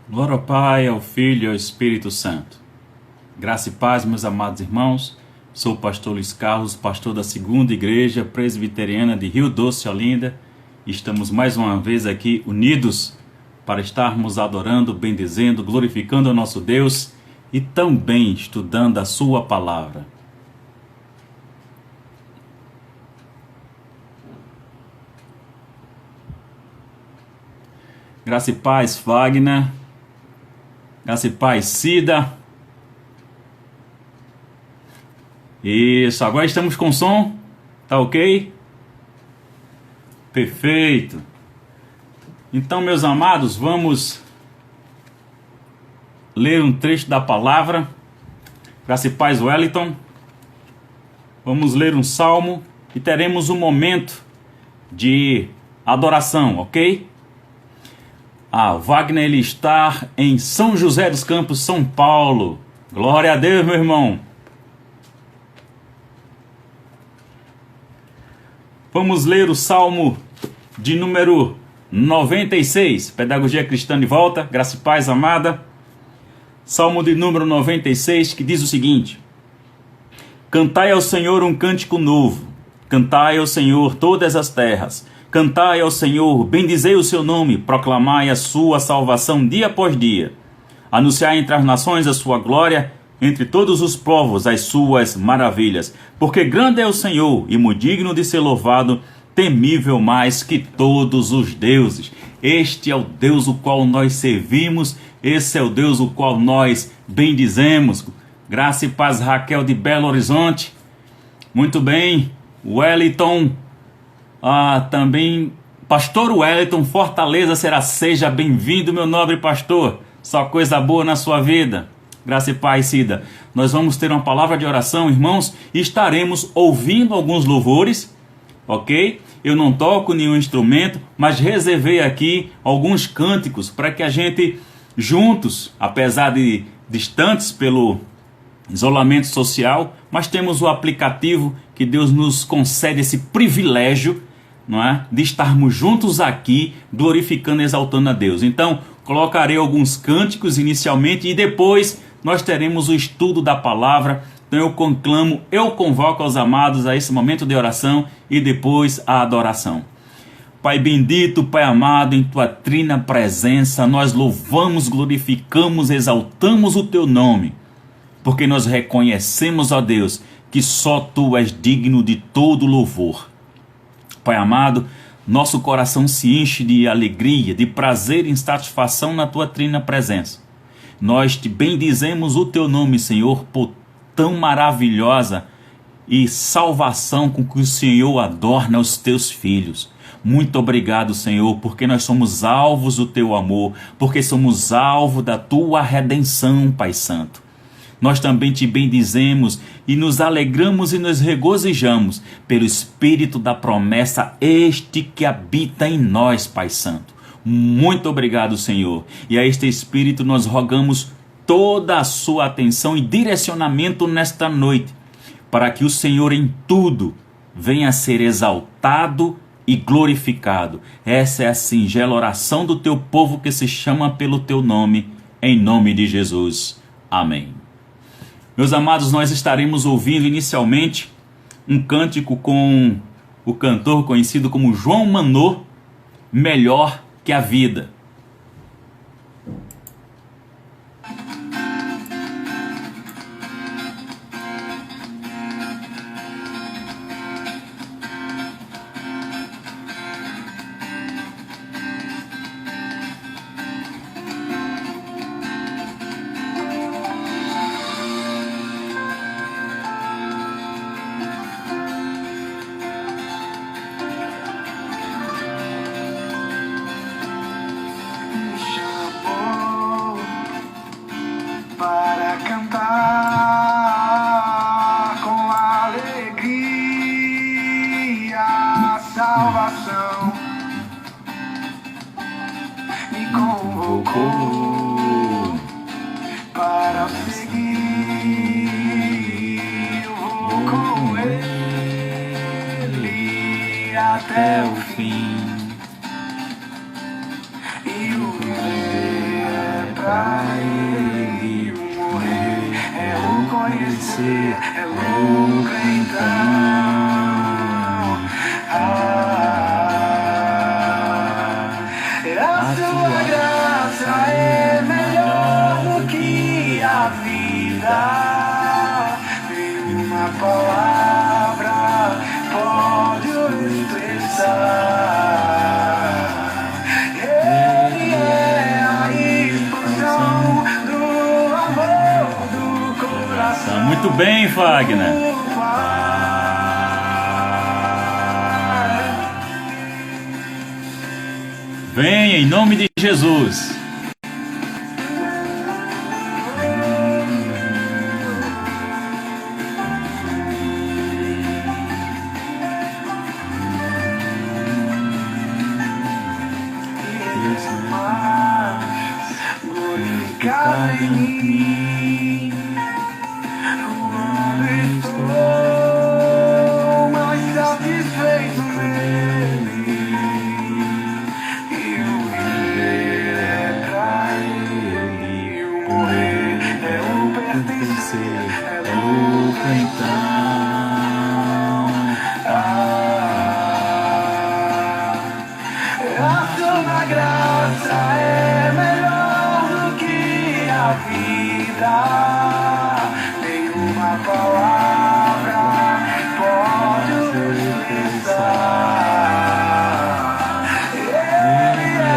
Glória ao Pai, ao Filho e ao Espírito Santo. Graça e paz, meus amados irmãos. Sou o pastor Luiz Carlos, pastor da Segunda Igreja Presbiteriana de Rio Doce, Olinda. Estamos mais uma vez aqui unidos para estarmos adorando, bendizendo, glorificando o nosso Deus e também estudando a sua palavra. Graça e paz, Wagner. Graça e paz, Cida. Isso, agora estamos com som. Tá ok? Perfeito. Então, meus amados, vamos ler um trecho da palavra. Graça e paz, Wellington. Vamos ler um salmo e teremos um momento de adoração, ok? Wagner, ele está em São José dos Campos, São Paulo. Glória a Deus, meu irmão. Vamos ler o Salmo de número 96. Pedagogia Cristã de volta. Graça e paz, amada. Salmo de número 96, que diz o seguinte: Cantai ao Senhor um cântico novo. Cantai ao Senhor todas as terras. Cantai ao Senhor, bendizei o seu nome, proclamai a sua salvação dia após dia. Anunciai entre as nações a sua glória, entre todos os povos as suas maravilhas. Porque grande é o Senhor, e muito digno de ser louvado, temível mais que todos os deuses. Este é o Deus o qual nós servimos, esse é o Deus o qual nós bendizemos. Graça e paz, Raquel de Belo Horizonte. Muito bem, Wellington. Também pastor Wellington, Fortaleza, seja bem-vindo, meu nobre pastor. Só coisa boa na sua vida. Graça e paz, Cida. Nós vamos ter uma palavra de oração, irmãos, e estaremos ouvindo alguns louvores, ok? Eu não toco nenhum instrumento, mas reservei aqui alguns cânticos para que a gente juntos, apesar de distantes pelo isolamento social, mas temos o aplicativo que Deus nos concede esse privilégio, não é? De estarmos juntos aqui, glorificando e exaltando a Deus. Então, colocarei alguns cânticos inicialmente e depois nós teremos o estudo da palavra. Então eu convoco aos amados a esse momento de oração e depois a adoração. Pai bendito, Pai amado, em Tua trina presença, nós louvamos, glorificamos, exaltamos o Teu nome, porque nós reconhecemos, ó Deus, que só Tu és digno de todo louvor. Pai amado, nosso coração se enche de alegria, de prazer e satisfação na Tua trina presença. Nós te bendizemos o Teu nome, Senhor, por tão maravilhosa e salvação com que o Senhor adorna os Teus filhos. Muito obrigado, Senhor, porque nós somos alvos do Teu amor, porque somos alvo da Tua redenção, Pai Santo. Nós também te bendizemos e nos alegramos e nos regozijamos pelo Espírito da promessa, este que habita em nós, Pai Santo. Muito obrigado, Senhor. E a este Espírito nós rogamos toda a sua atenção e direcionamento nesta noite, para que o Senhor em tudo venha a ser exaltado e glorificado. Essa é a singela oração do teu povo que se chama pelo teu nome, em nome de Jesus. Amém. Meus amados, nós estaremos ouvindo inicialmente um cântico com o cantor conhecido como João Manô, Melhor que a Vida. Para seguir, eu vou com ele até o fim. E o viver é pra Ele morrer, é o conhecer, é lucro então. A tua graça é melhor do que a vida. Nenhuma palavra pode o expressar. Ele é a expansão do amor do coração. Muito bem, Wagner. Venha em nome de Jesus. Glorificado em mim, quando estou mais satisfeito nele. Eu viver é pra Ele, eu morrer é o pertencer, é lucro então. A tua graça é melhor do que a vida. Nenhuma palavra pode o expressar. Ele é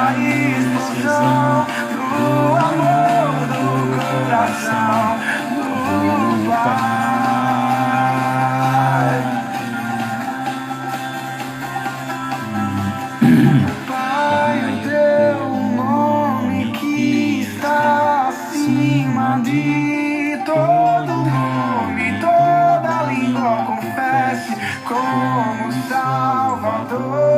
a expansão do amor do coração do Pai. Pai, o teu nome que está acima de todo nome, toda língua confesse como Salvador.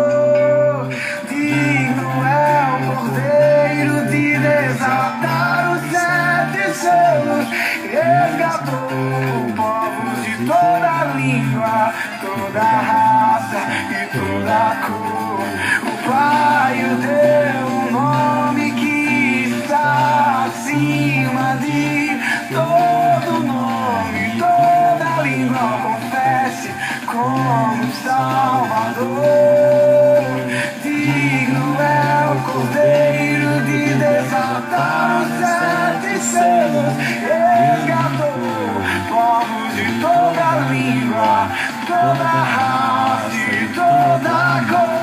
Digno é o Cordeiro de desatar os 7 selos, resgatou povos de toda língua, toda raça e toda cor. O Pai o deu um nome que está acima de todo nome, toda língua confesse como Salvador. Digno é o Cordeiro de desatar os 7 selos, resgatou povos de toda língua, toda raça e toda cor.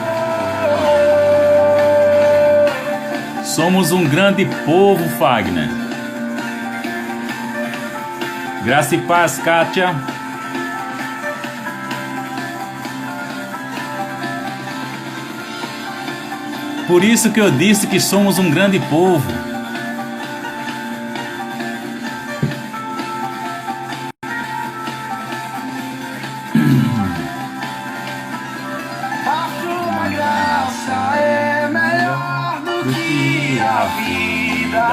Somos um grande povo, Wagner. Graça e paz, Kátia. Por isso que eu disse que somos um grande povo. A tua graça é melhor do que a vida.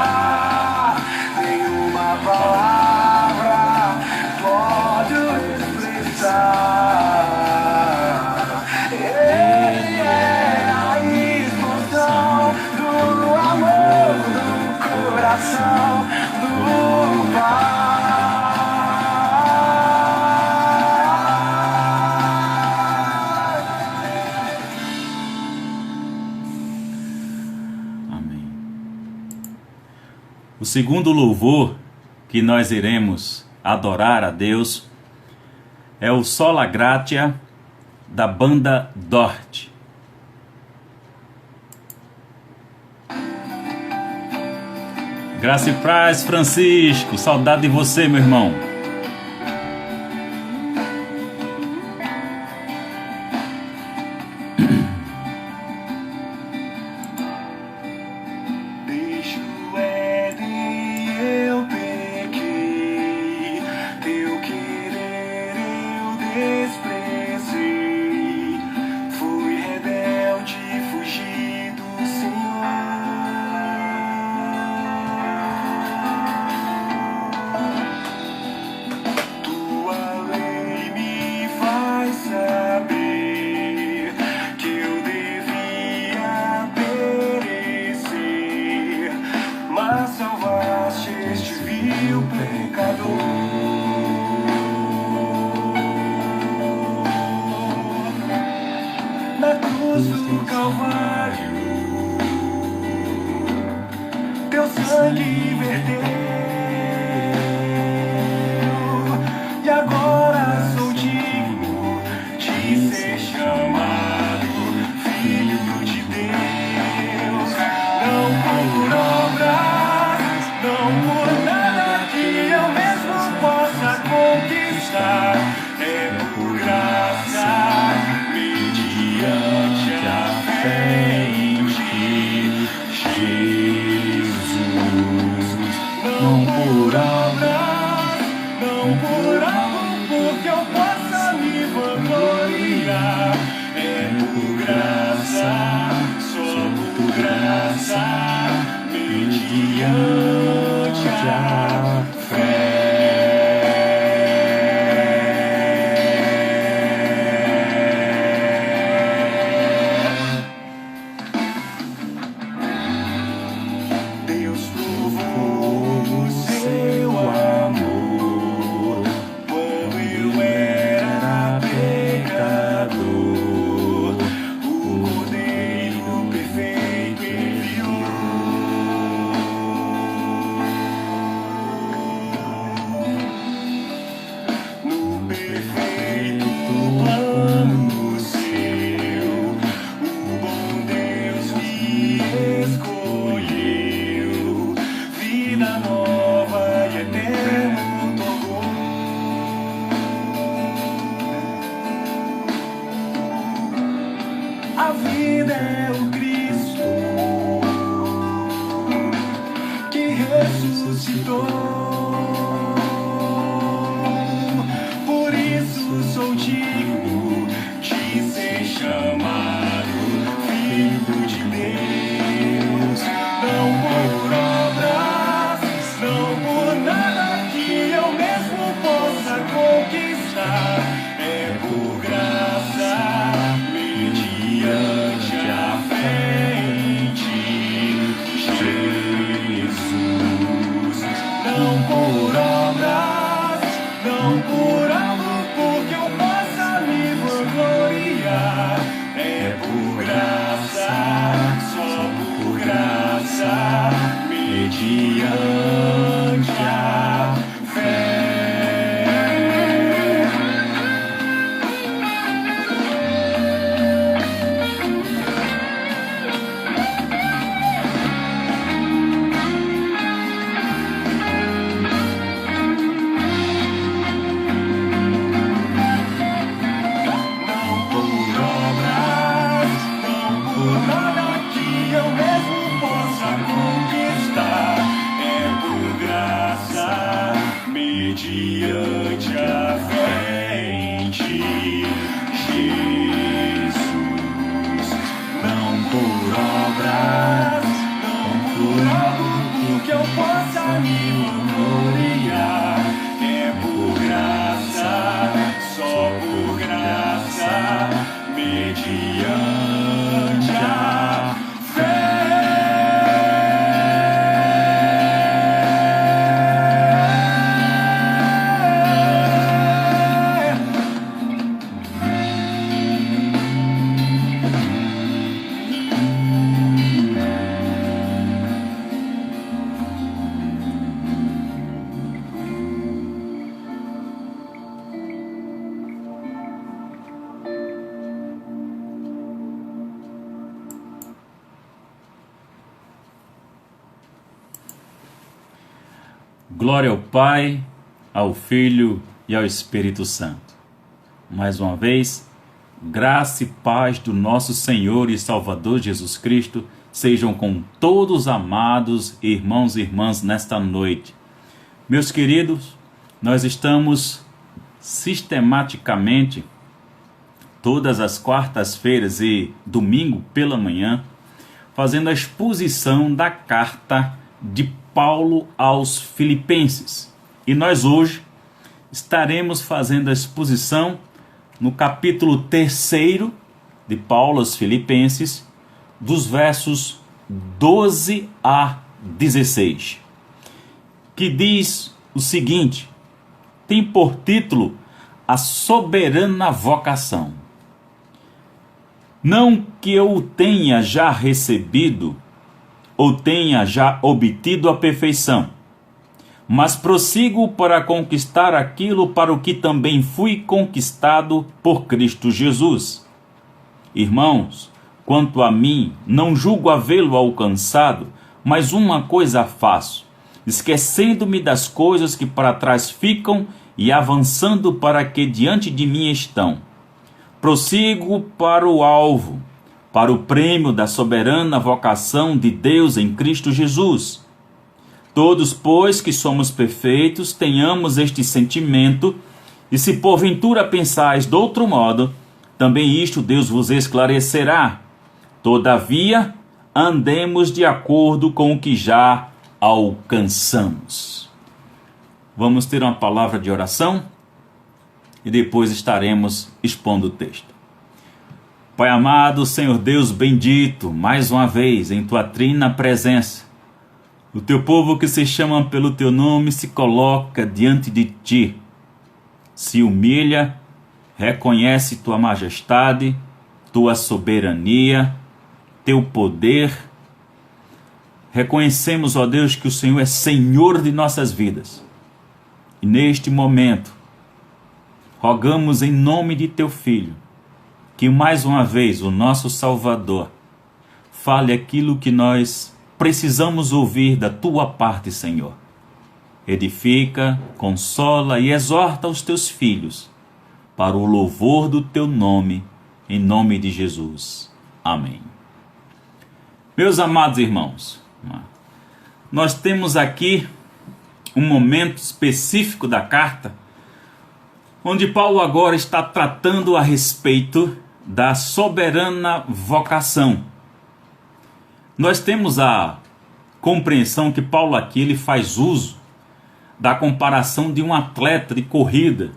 Nenhuma palavra pode o expressar. Ele é a expansão do amor do coração do Pai. O segundo louvor que nós iremos adorar a Deus é o Sola Gratia da banda Dort. Graça e paz, Francisco. Saudade de você, meu irmão. Deixo o Éden, eu pequei, teu querer eu desprezei, fui rebelde, fugi do Senhor. Calvário, teu sangue verteu, e agora sou digno de ser chamado filho de Deus. Não por obras, não por nada que eu mesmo possa conquistar, é por graça, mediante a fé em ti, Jesus. Não por obras, não por algo porque eu possa me vangloriar, é por graça, só por graça, mediante a fé. Deus provou o seu amor quando eu era pecador. O Cordeiro perfeito enviou. No perfeito plano seu, o bom Deus me escolheu, vida nova e eterno tornou. A vida é o Cristo que ressuscitou. Por isso sou digno de ser chamado filho de Deus. Não por obras, não por nada que eu mesmo possa conquistar, é por graça, mediante a fé em ti, Jesus. Não por obras, não por algo porque eu possa me vangloriar, é por graça, só por graça, mediante a fé. Não por obras, não por nada que eu mesmo possa conquistar, é por graça, mediante a fé em ti, Jesus. Não por obras, não por algo que eu possa me gloriar, é por graça, só por graça, mediante a fé. Glória ao Pai, ao Filho e ao Espírito Santo. Mais uma vez, graça e paz do nosso Senhor e Salvador Jesus Cristo sejam com todos amados irmãos e irmãs nesta noite. Meus queridos, nós estamos sistematicamente, todas as quartas-feiras e domingo pela manhã, fazendo a exposição da carta de Paulo aos Filipenses. E nós hoje estaremos fazendo a exposição no capítulo 3 de Paulo aos Filipenses, dos versos 12 a 16, que diz o seguinte: tem por título a soberana vocação. Não que eu o tenha já recebido ou tenha já obtido a perfeição, mas prossigo para conquistar aquilo para o que também fui conquistado por Cristo Jesus. Irmãos, quanto a mim, não julgo havê-lo alcançado, mas uma coisa faço, esquecendo-me das coisas que para trás ficam e avançando para que diante de mim estão. Prossigo para o alvo, para o prêmio da soberana vocação de Deus em Cristo Jesus. Todos, pois, que somos perfeitos, tenhamos este sentimento, e se porventura pensais de outro modo, também isto Deus vos esclarecerá. Todavia, andemos de acordo com o que já alcançamos. Vamos ter uma palavra de oração e depois estaremos expondo o texto. Pai amado, Senhor Deus bendito, mais uma vez em tua trina presença, o teu povo que se chama pelo teu nome se coloca diante de ti, se humilha, reconhece tua majestade, tua soberania, teu poder. Reconhecemos, ó Deus, que o Senhor é Senhor de nossas vidas. E neste momento, rogamos em nome de teu Filho, que mais uma vez o nosso Salvador fale aquilo que nós precisamos ouvir da tua parte, Senhor. Edifica, consola e exorta os teus filhos para o louvor do teu nome, em nome de Jesus. Amém. Meus amados irmãos, nós temos aqui um momento específico da carta, onde Paulo agora está tratando a respeito da soberana vocação. Nós temos a compreensão que Paulo aqui ele faz uso da comparação de um atleta de corrida,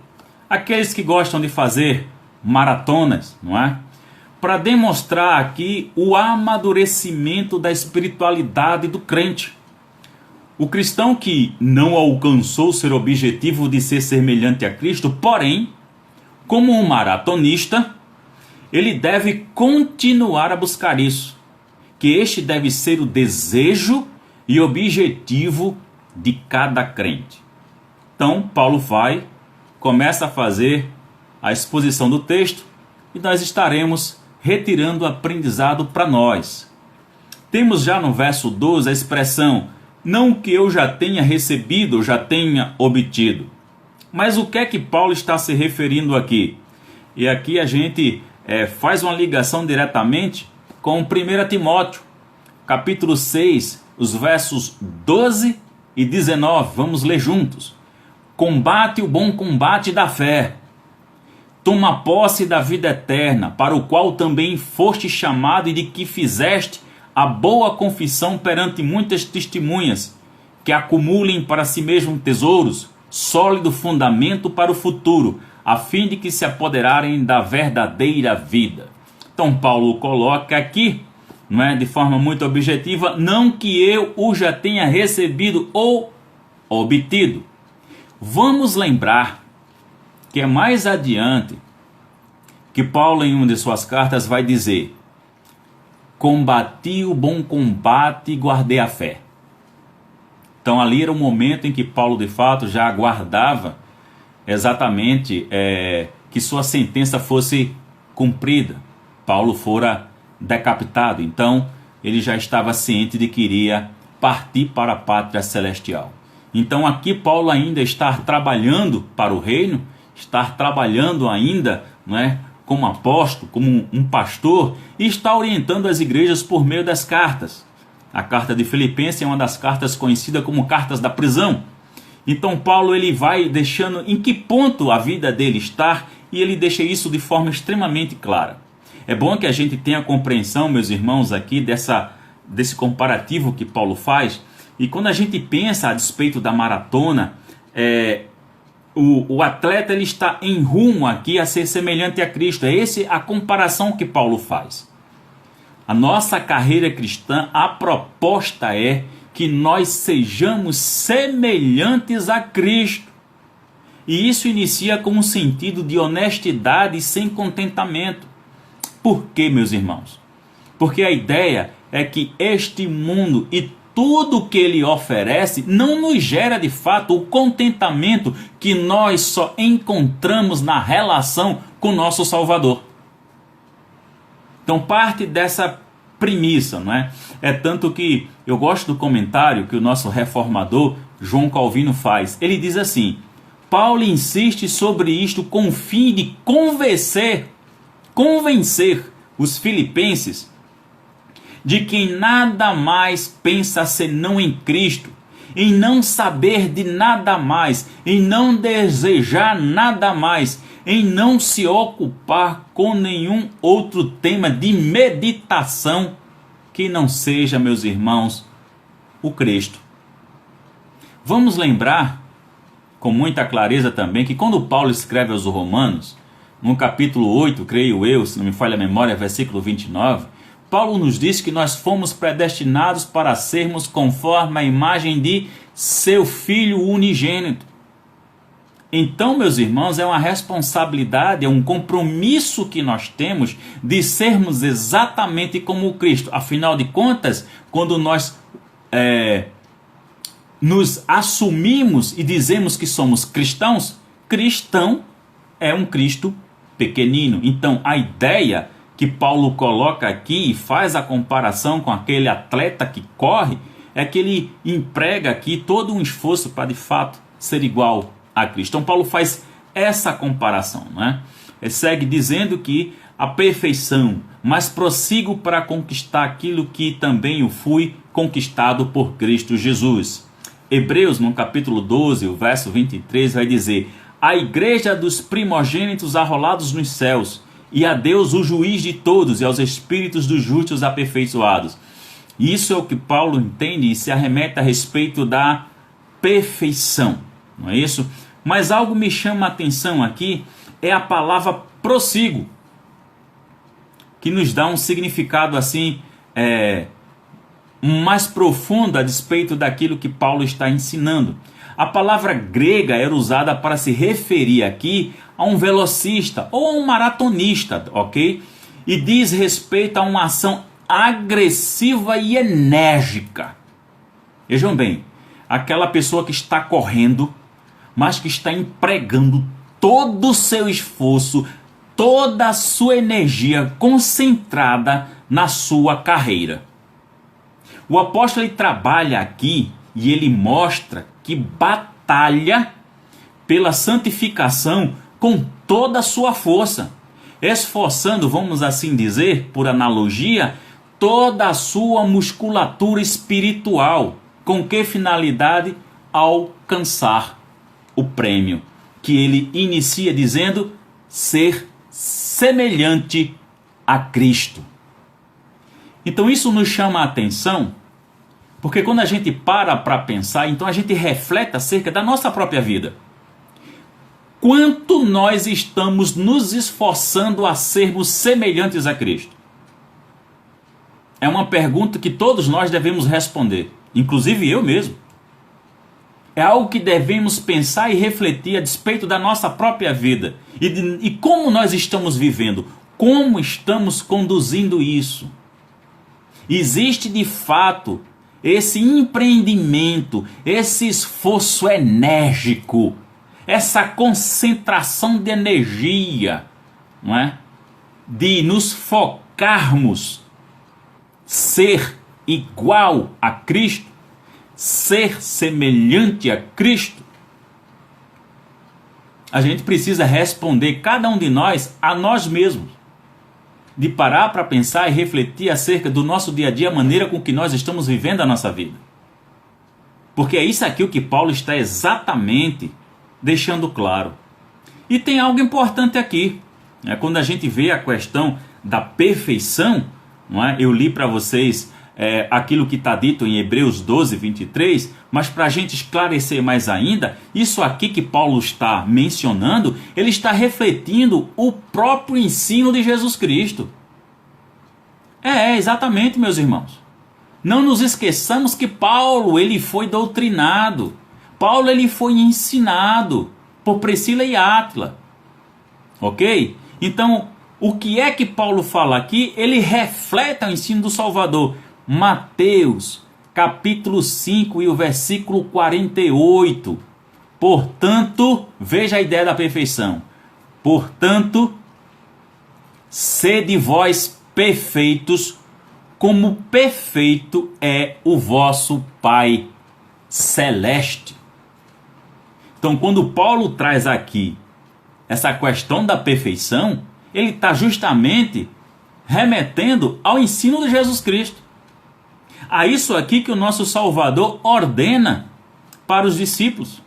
aqueles que gostam de fazer maratonas, não é? Para demonstrar aqui o amadurecimento da espiritualidade do crente. O cristão que não alcançou ser objetivo de ser semelhante a Cristo, porém, como um maratonista, ele deve continuar a buscar isso, que este deve ser o desejo e objetivo de cada crente. Então, Paulo começa a fazer a exposição do texto e nós estaremos retirando o aprendizado para nós. Temos já no verso 12 a expressão, não que eu já tenha recebido ou já tenha obtido. Mas o que é que Paulo está se referindo aqui? E aqui a gente faz uma ligação diretamente com 1 Timóteo, capítulo 6, os versos 12 e 19. Vamos ler juntos. Combate o bom combate da fé. Toma posse da vida eterna, para o qual também foste chamado e de que fizeste a boa confissão perante muitas testemunhas, que acumulem para si mesmo tesouros, sólido fundamento para o futuro, a fim de que se apoderarem da verdadeira vida. Então Paulo coloca aqui, não é, de forma muito objetiva, não que eu o já tenha recebido ou obtido. Vamos lembrar que é mais adiante que Paulo em uma de suas cartas vai dizer, combati o bom combate e guardei a fé. Então ali era um momento em que Paulo de fato já aguardava exatamente que sua sentença fosse cumprida. Paulo fora decapitado, então ele já estava ciente de que iria partir para a pátria celestial. Então aqui Paulo ainda está trabalhando para o reino, está trabalhando ainda, não é, como apóstolo, como um pastor, e está orientando as igrejas por meio das cartas. A carta de Filipenses é uma das cartas conhecidas como cartas da prisão. Então Paulo ele vai deixando em que ponto a vida dele está, e ele deixa isso de forma extremamente clara. É bom que a gente tenha compreensão, meus irmãos, aqui desse comparativo que Paulo faz. E quando a gente pensa a despeito da maratona, o atleta ele está em rumo aqui a ser semelhante a Cristo. É essa a comparação que Paulo faz. A nossa carreira cristã, a proposta é que nós sejamos semelhantes a Cristo. E isso inicia com um sentido de honestidade e sem contentamento. Por quê, meus irmãos? Porque a ideia é que este mundo e tudo que ele oferece não nos gera de fato o contentamento que nós só encontramos na relação com nosso Salvador. Então parte dessa premissa, não é? É tanto que eu gosto do comentário que o nosso reformador João Calvino faz. Ele diz assim: Paulo insiste sobre isto com o fim de convencer os filipenses de que em nada mais pensa senão em Cristo, em não saber de nada mais, em não desejar nada mais, em não se ocupar com nenhum outro tema de meditação que não seja, meus irmãos, o Cristo. Vamos lembrar com muita clareza também que quando Paulo escreve aos Romanos, no capítulo 8, creio eu, se não me falha a memória, versículo 29, Paulo nos diz que nós fomos predestinados para sermos conforme a imagem de seu Filho unigênito. Então, meus irmãos, é uma responsabilidade, é um compromisso que nós temos de sermos exatamente como Cristo. Afinal de contas, quando nós nos assumimos e dizemos que somos cristãos, cristão é um Cristo pequenino. Então, a ideia que Paulo coloca aqui e faz a comparação com aquele atleta que corre, é que ele emprega aqui todo um esforço para de fato ser igual a Cristo. Então Paulo faz essa comparação, né? Ele segue dizendo que a perfeição, mas prossigo para conquistar aquilo que também eu fui conquistado por Cristo Jesus. Hebreus, no capítulo 12, o verso 23, vai dizer: a igreja dos primogênitos arrolados nos céus, e a Deus o juiz de todos, e aos espíritos dos justos aperfeiçoados. Isso é o que Paulo entende e se arremete a respeito da perfeição, não é isso? Mas algo me chama a atenção aqui, é a palavra prossigo, que nos dá um significado assim, mais profundo a despeito daquilo que Paulo está ensinando. A palavra grega era usada para se referir aqui a um velocista ou a um maratonista, ok? E diz respeito a uma ação agressiva e enérgica. Vejam bem, aquela pessoa que está correndo, mas que está empregando todo o seu esforço, toda a sua energia concentrada na sua carreira. O apóstolo ele trabalha aqui e ele mostra que batalha pela santificação com toda a sua força, esforçando, vamos assim dizer, por analogia, toda a sua musculatura espiritual. Com que finalidade? Alcançar o prêmio, que ele inicia dizendo ser semelhante a Cristo. Então isso nos chama a atenção, porque quando a gente para pensar, então a gente reflete acerca da nossa própria vida. Quanto nós estamos nos esforçando a sermos semelhantes a Cristo? É uma pergunta que todos nós devemos responder, inclusive eu mesmo. É algo que devemos pensar e refletir a despeito da nossa própria vida. E como nós estamos vivendo, como estamos conduzindo isso. Existe de fato esse empreendimento, esse esforço enérgico, essa concentração de energia, não é? De nos focarmos, ser igual a Cristo, ser semelhante a Cristo. A gente precisa responder, cada um de nós, a nós mesmos. De parar para pensar e refletir acerca do nosso dia a dia, a maneira com que nós estamos vivendo a nossa vida. Porque é isso aqui o que Paulo está exatamente deixando claro. E tem algo importante aqui. Quando a gente vê a questão da perfeição, não é? Eu li para vocês aquilo que está dito em Hebreus 12, 23, mas para a gente esclarecer mais ainda, isso aqui que Paulo está mencionando, ele está refletindo o próprio ensino de Jesus Cristo. Exatamente, meus irmãos. Não nos esqueçamos que Paulo, ele foi doutrinado. Paulo, ele foi ensinado por Priscila e Áquila. Ok? Então, O que é que Paulo fala aqui? Ele reflete o ensino do Salvador. Mateus, capítulo 5 e o versículo 48. Portanto, veja a ideia da perfeição. Portanto, sede vós perfeitos, como perfeito é o vosso Pai Celeste. Então, quando Paulo traz aqui essa questão da perfeição, ele está justamente remetendo ao ensino de Jesus Cristo. A isso aqui que o nosso Salvador ordena para os discípulos.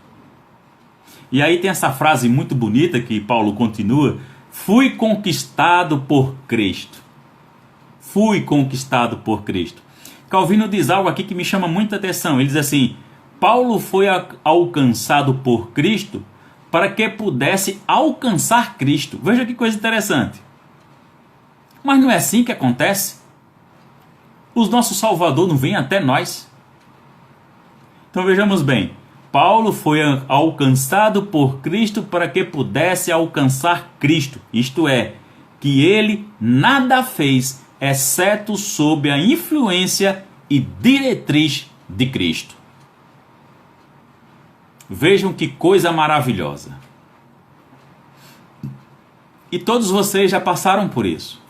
E aí tem essa frase muito bonita que Paulo continua: fui conquistado por Cristo. Fui conquistado por Cristo. Calvino diz algo aqui que me chama muita atenção. Ele diz assim: Paulo foi alcançado por Cristo para que pudesse alcançar Cristo. Veja que coisa interessante. Mas não é assim que acontece. O nosso Salvador não vem até nós. Então vejamos bem. Paulo foi alcançado por Cristo para que pudesse alcançar Cristo. Isto é, que ele nada fez exceto sob a influência e diretriz de Cristo. Vejam que coisa maravilhosa. E todos vocês já passaram por isso.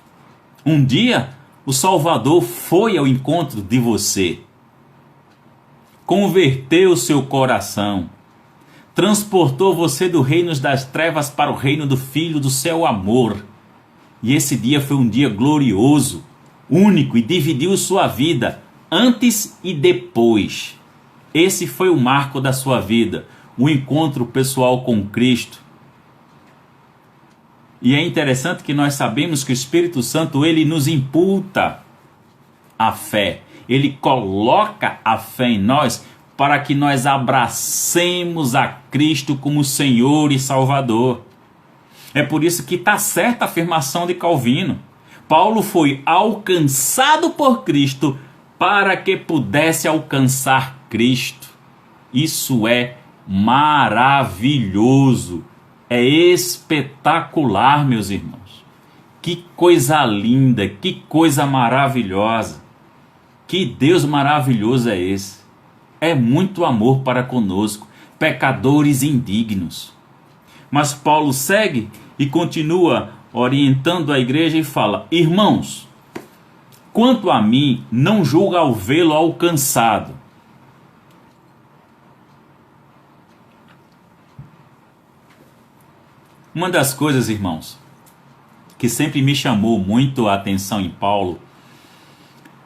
Um dia, o Salvador foi ao encontro de você. Converteu seu coração. Transportou você do reino das trevas para o reino do Filho do seu amor. E esse dia foi um dia glorioso, único, e dividiu sua vida antes e depois. Esse foi o marco da sua vida, o encontro pessoal com Cristo. E é interessante que nós sabemos que o Espírito Santo, ele nos imputa a fé. Ele coloca a fé em nós para que nós abracemos a Cristo como Senhor e Salvador. É por isso que está certa a afirmação de Calvino. Paulo foi alcançado por Cristo para que pudesse alcançar Cristo. Isso é maravilhoso, é espetacular, meus irmãos. Que coisa linda, que coisa maravilhosa. Que Deus maravilhoso é esse. É muito amor para conosco, pecadores indignos. Mas Paulo segue e continua orientando a igreja e fala: irmãos, quanto a mim, não julgo ao vê-lo alcançado. Uma das coisas, irmãos, que sempre me chamou muito a atenção em Paulo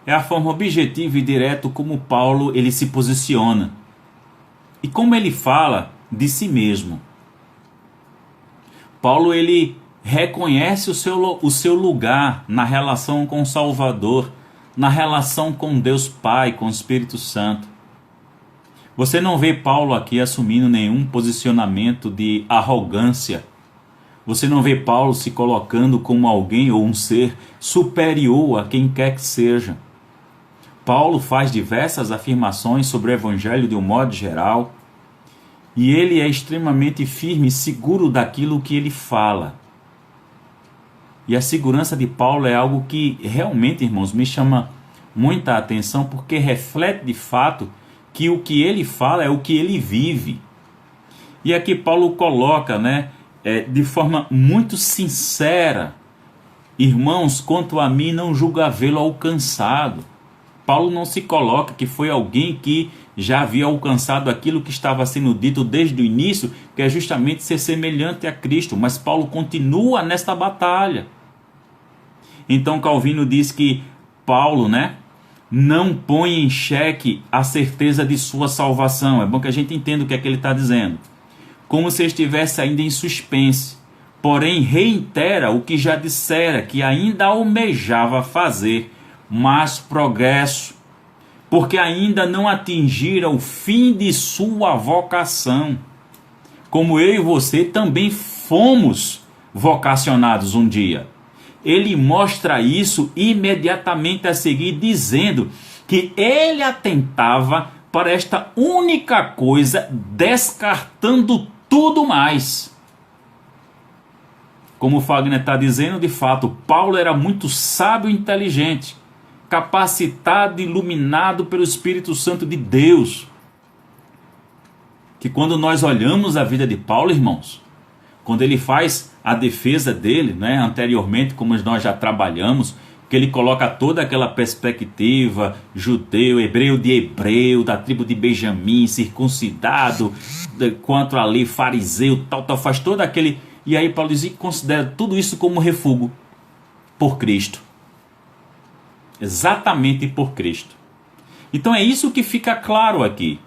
é a forma objetiva e direta como Paulo ele se posiciona e como ele fala de si mesmo. Paulo ele reconhece o seu lugar na relação com o Salvador, na relação com Deus Pai, com o Espírito Santo. Você não vê Paulo aqui assumindo nenhum posicionamento de arrogância. Você não vê Paulo se colocando como alguém ou um ser superior a quem quer que seja. Paulo faz diversas afirmações sobre o Evangelho de um modo geral, e ele é extremamente firme e seguro daquilo que ele fala. E a segurança de Paulo é algo que realmente, irmãos, me chama muita atenção, porque reflete de fato que o que ele fala é o que ele vive. E aqui Paulo coloca, de forma muito sincera: irmãos, quanto a mim, não julgo havê-lo alcançado. Paulo não se coloca que foi alguém que já havia alcançado aquilo que estava sendo dito desde o início, que é justamente ser semelhante a Cristo, mas Paulo continua nesta batalha. Então Calvino diz que Paulo, não põe em xeque a certeza de sua salvação. É bom que a gente entenda o que é que ele está dizendo. Como se estivesse ainda em suspense, porém reitera o que já dissera, que ainda almejava fazer mais progresso, porque ainda não atingira o fim de sua vocação. Como eu e você também fomos vocacionados um dia. Ele mostra isso imediatamente a seguir, dizendo que ele atentava para esta única coisa, descartando tudo mais. Como o Fagner está dizendo, de fato, Paulo era muito sábio e inteligente, capacitado e iluminado pelo Espírito Santo de Deus. Que quando nós olhamos a vida de Paulo, irmãos, quando ele faz a defesa dele, né, anteriormente, como nós já trabalhamos, que ele coloca toda aquela perspectiva, judeu, hebreu de hebreu, da tribo de Benjamim, circuncidado, quanto a lei, fariseu, tal, faz todo aquele... E aí Paulo diz que considera tudo isso como refúgio por Cristo. Exatamente por Cristo. Então é isso que fica claro aqui,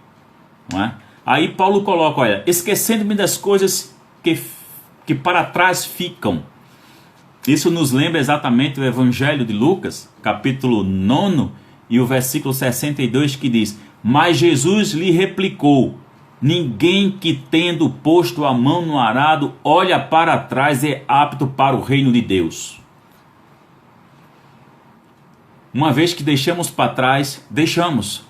não é? Aí Paulo coloca, olha, esquecendo-me das coisas que para trás ficam. Isso nos lembra exatamente o Evangelho de Lucas, capítulo 9, e o versículo 62, que diz: mas Jesus lhe replicou: ninguém que tendo posto a mão no arado olha para trás é apto para o reino de Deus. Uma vez que deixamos para trás, deixamos.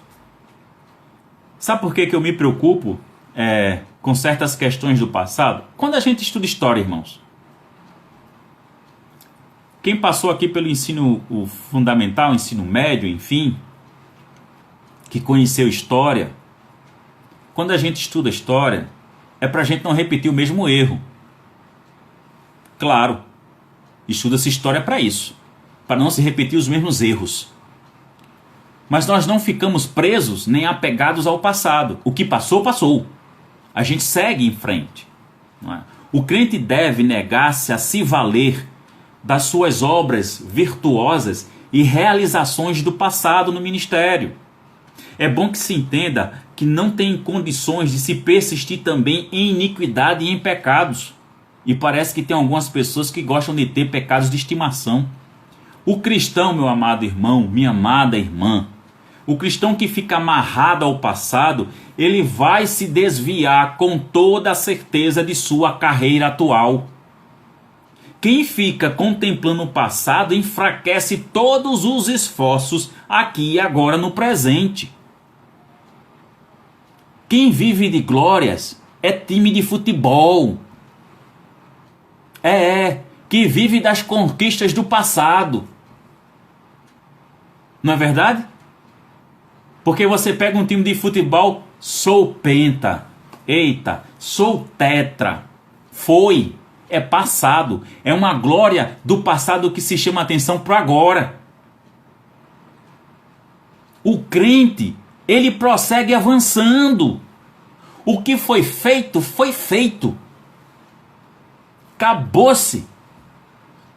Sabe por que eu me preocupo com certas questões do passado? Quando a gente estuda história, irmãos. Quem passou aqui pelo ensino fundamental, ensino médio, enfim, que conheceu história, quando a gente estuda história, é para a gente não repetir o mesmo erro. Claro, estuda-se história para isso, para não se repetir os mesmos erros. Mas nós não ficamos presos nem apegados ao passado. O que passou, passou. A gente segue em frente. Não é? O crente deve negar-se a se valer das suas obras virtuosas e realizações do passado no ministério. É bom que se entenda que não tem condições de se persistir também em iniquidade e em pecados. E parece que tem algumas pessoas que gostam de ter pecados de estimação. O cristão, meu amado irmão, minha amada irmã, o cristão que fica amarrado ao passado, ele vai se desviar com toda a certeza de sua carreira atual. Quem fica contemplando o passado enfraquece todos os esforços aqui e agora no presente. Quem vive de glórias é time de futebol. Que vive das conquistas do passado. Não é verdade? Porque você pega um time de futebol, sou penta. Eita, sou tetra. Foi. É passado, é uma glória do passado que se chama atenção para agora. O crente, ele prossegue avançando. O que foi feito, foi feito. Acabou-se.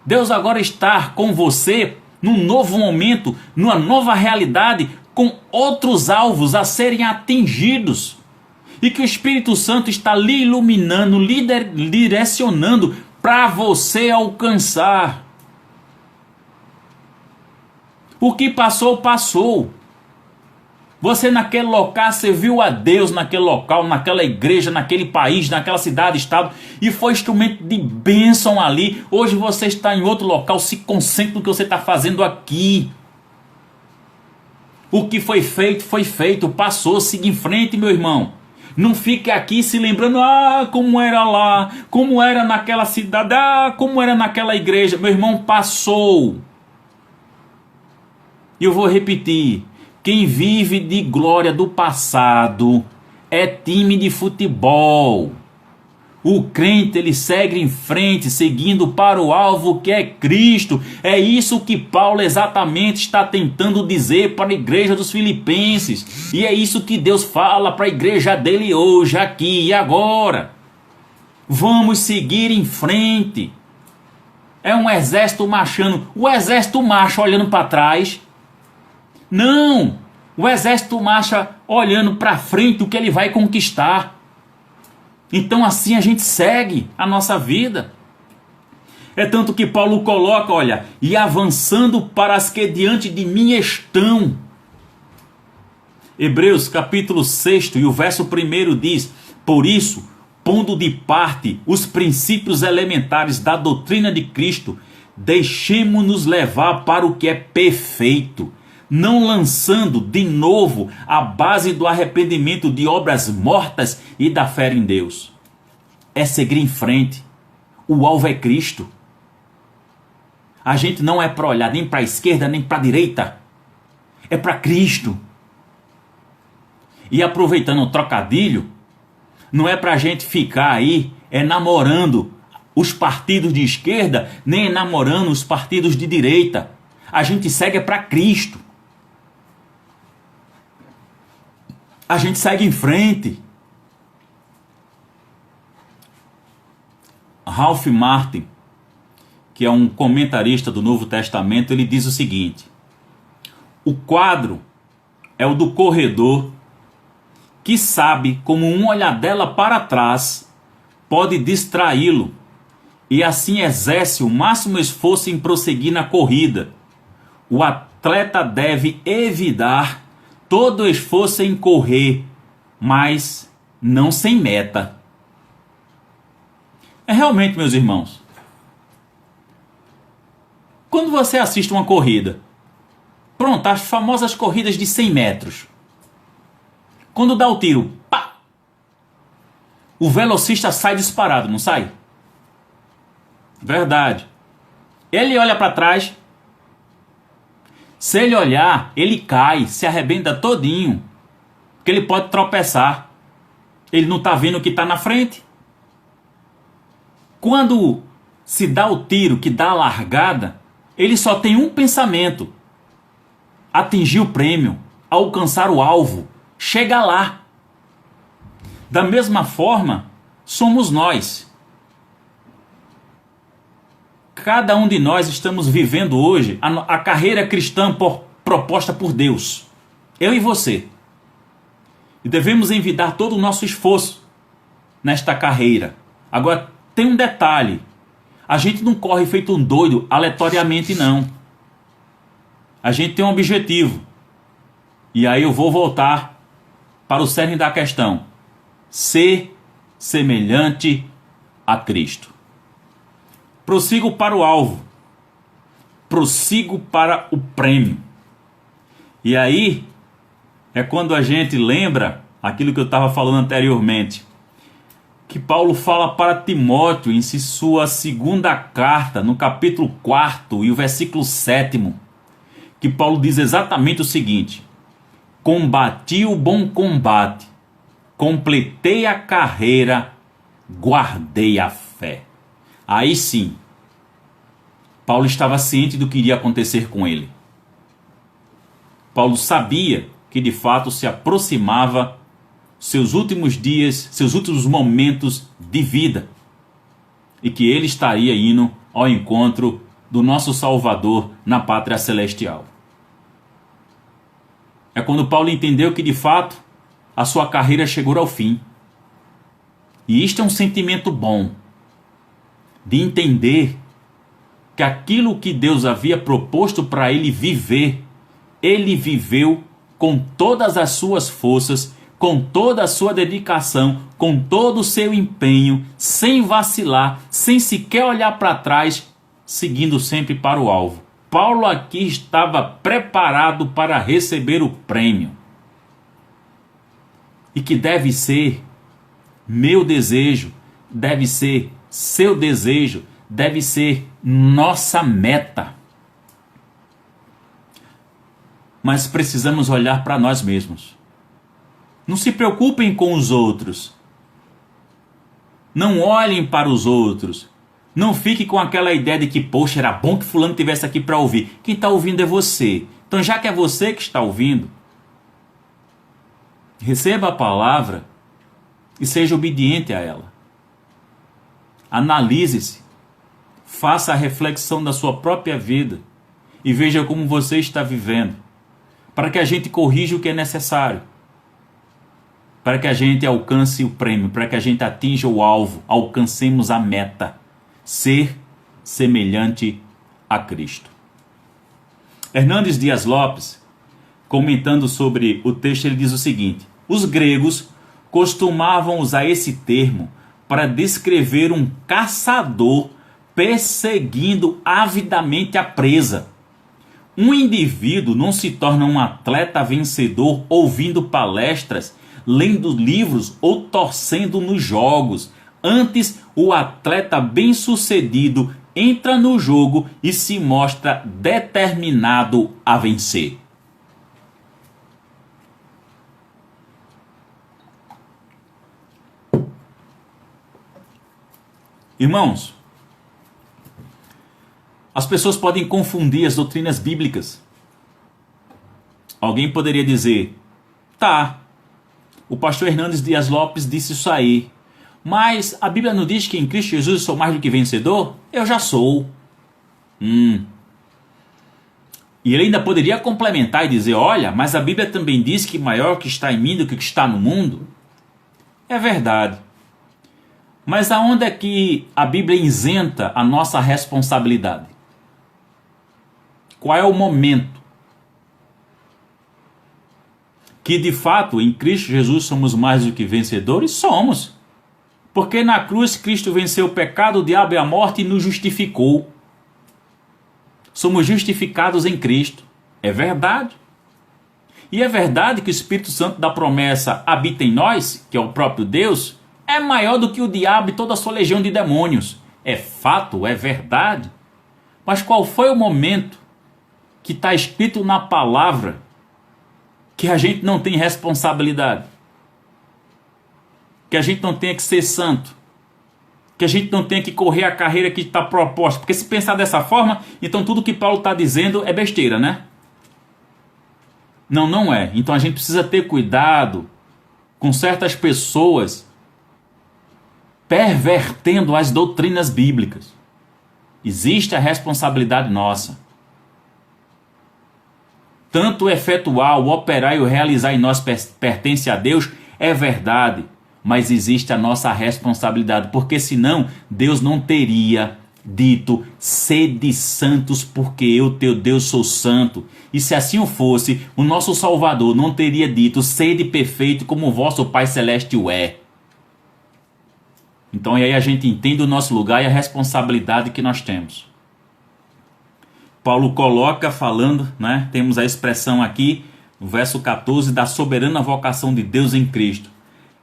Deus agora está com você num novo momento, numa nova realidade, com outros alvos a serem atingidos. E que o Espírito Santo está lhe iluminando, direcionando para você alcançar. O que passou, passou. Você naquele local serviu a Deus, naquele local, naquela igreja, naquele país, naquela cidade, estado, e foi instrumento de bênção ali. Hoje você está em outro local, se concentre no que você está fazendo aqui. O que foi feito, passou, siga em frente, meu irmão. Não fique aqui se lembrando, como era lá, como era naquela cidade, como era naquela igreja. Meu irmão, passou. E eu vou repetir, quem vive de glória do passado é time de futebol. O crente, ele segue em frente, seguindo para o alvo que é Cristo. É isso que Paulo exatamente está tentando dizer para a igreja dos Filipenses. E é isso que Deus fala para a igreja dele hoje, aqui e agora. Vamos seguir em frente. É um exército marchando. O exército marcha olhando para trás. Não. O exército marcha olhando para frente o que ele vai conquistar. Então assim a gente segue a nossa vida. É tanto que Paulo coloca, olha, e avançando para as que diante de mim estão. Hebreus capítulo 6 e o verso 1 diz: por isso, pondo de parte os princípios elementares da doutrina de Cristo, deixemo-nos levar para o que é perfeito, não lançando de novo a base do arrependimento de obras mortas e da fé em Deus. É seguir em frente. O alvo é Cristo. A gente não é para olhar nem para a esquerda nem para a direita. É para Cristo. E aproveitando o trocadilho, não é para a gente ficar aí namorando os partidos de esquerda, nem namorando os partidos de direita. A gente segue para Cristo. A gente segue em frente. Ralph Martin, que é um comentarista do Novo Testamento, ele diz o seguinte: o quadro é o do corredor que sabe como uma olhadela para trás pode distraí-lo e assim exerce o máximo esforço em prosseguir na corrida. O atleta deve evitar todo esforço em correr, mas não sem meta. É realmente, meus irmãos, quando você assiste uma corrida, pronto, as famosas corridas de 100 metros, quando dá o tiro, pá, o velocista sai disparado, não sai? Verdade. Ele olha para trás. Se ele olhar, ele cai, se arrebenta todinho, porque ele pode tropeçar. Ele não está vendo o que está na frente. Quando se dá o tiro, que dá a largada, ele só tem um pensamento: atingir o prêmio, alcançar o alvo, chegar lá. Da mesma forma, somos nós. Cada um de nós estamos vivendo hoje a carreira cristã proposta por Deus. Eu e você. E devemos envidar todo o nosso esforço nesta carreira. Agora, tem um detalhe. A gente não corre feito um doido aleatoriamente, não. A gente tem um objetivo. E aí eu vou voltar para o cerne da questão: ser semelhante a Cristo. Prossigo para o alvo. Prossigo para o prêmio. E aí é quando a gente lembra aquilo que eu estava falando anteriormente, que Paulo fala para Timóteo em sua segunda carta, no capítulo 4 e o versículo 7, que Paulo diz exatamente o seguinte: combati o bom combate, completei a carreira, guardei a fé. Aí sim, Paulo estava ciente do que iria acontecer com ele. Paulo sabia que de fato se aproximava seus últimos dias, seus últimos momentos de vida, e que ele estaria indo ao encontro do nosso Salvador na pátria celestial. É quando Paulo entendeu que de fato a sua carreira chegou ao fim. E isto é um sentimento bom, de entender que aquilo que Deus havia proposto para ele viver, ele viveu com todas as suas forças, com toda a sua dedicação, com todo o seu empenho, sem vacilar, sem sequer olhar para trás, seguindo sempre para o alvo. Paulo aqui estava preparado para receber o prêmio. E que deve ser meu desejo, deve ser seu desejo, deve ser nossa meta. Mas precisamos olhar para nós mesmos. Não se preocupem com os outros. Não olhem para os outros. Não fique com aquela ideia de que, poxa, era bom que fulano estivesse aqui para ouvir. Quem está ouvindo é você. Então, já que é você que está ouvindo, receba a palavra e seja obediente a ela. Analise-se, faça a reflexão da sua própria vida e veja como você está vivendo, para que a gente corrija o que é necessário, para que a gente alcance o prêmio, para que a gente atinja o alvo, alcancemos a meta, ser semelhante a Cristo. Hernandes Dias Lopes, comentando sobre o texto, ele diz o seguinte: os gregos costumavam usar esse termo para descrever um caçador perseguindo avidamente a presa. Um indivíduo não se torna um atleta vencedor ouvindo palestras, lendo livros ou torcendo nos jogos. Antes, o atleta bem-sucedido entra no jogo e se mostra determinado a vencer. Irmãos, as pessoas podem confundir as doutrinas bíblicas. Alguém poderia dizer, tá, o pastor Hernandes Dias Lopes disse isso aí, mas a Bíblia não diz que em Cristo Jesus eu sou mais do que vencedor? Eu já sou. E ele ainda poderia complementar e dizer, olha, mas a Bíblia também diz que maior que está em mim do que está no mundo. É verdade. Mas aonde é que a Bíblia isenta a nossa responsabilidade? Qual é o momento que de fato em Cristo Jesus somos mais do que vencedores? Somos. Porque na cruz Cristo venceu o pecado, o diabo e a morte e nos justificou. Somos justificados em Cristo. É verdade. E é verdade que o Espírito Santo da promessa habita em nós, que é o próprio Deus, é maior do que o diabo e toda a sua legião de demônios. É fato, é verdade. Mas qual foi o momento que está escrito na palavra que a gente não tem responsabilidade? Que a gente não tenha que ser santo? Que a gente não tenha que correr a carreira que está proposta? Porque se pensar dessa forma, então tudo que Paulo está dizendo é besteira, né? Não, não é. Então a gente precisa ter cuidado com certas pessoas pervertendo as doutrinas bíblicas. Existe a responsabilidade nossa. Tanto o efetuar, o operar e o realizar em nós pertence a Deus, é verdade. Mas existe a nossa responsabilidade, porque senão Deus não teria dito, sede santos, porque eu, teu Deus, sou santo. E se assim o fosse, o nosso Salvador não teria dito, sede perfeito como o vosso Pai Celeste o é. Então aí a gente entende o nosso lugar e a responsabilidade que nós temos. Paulo coloca falando, né? Temos a expressão aqui, no verso 14, da soberana vocação de Deus em Cristo.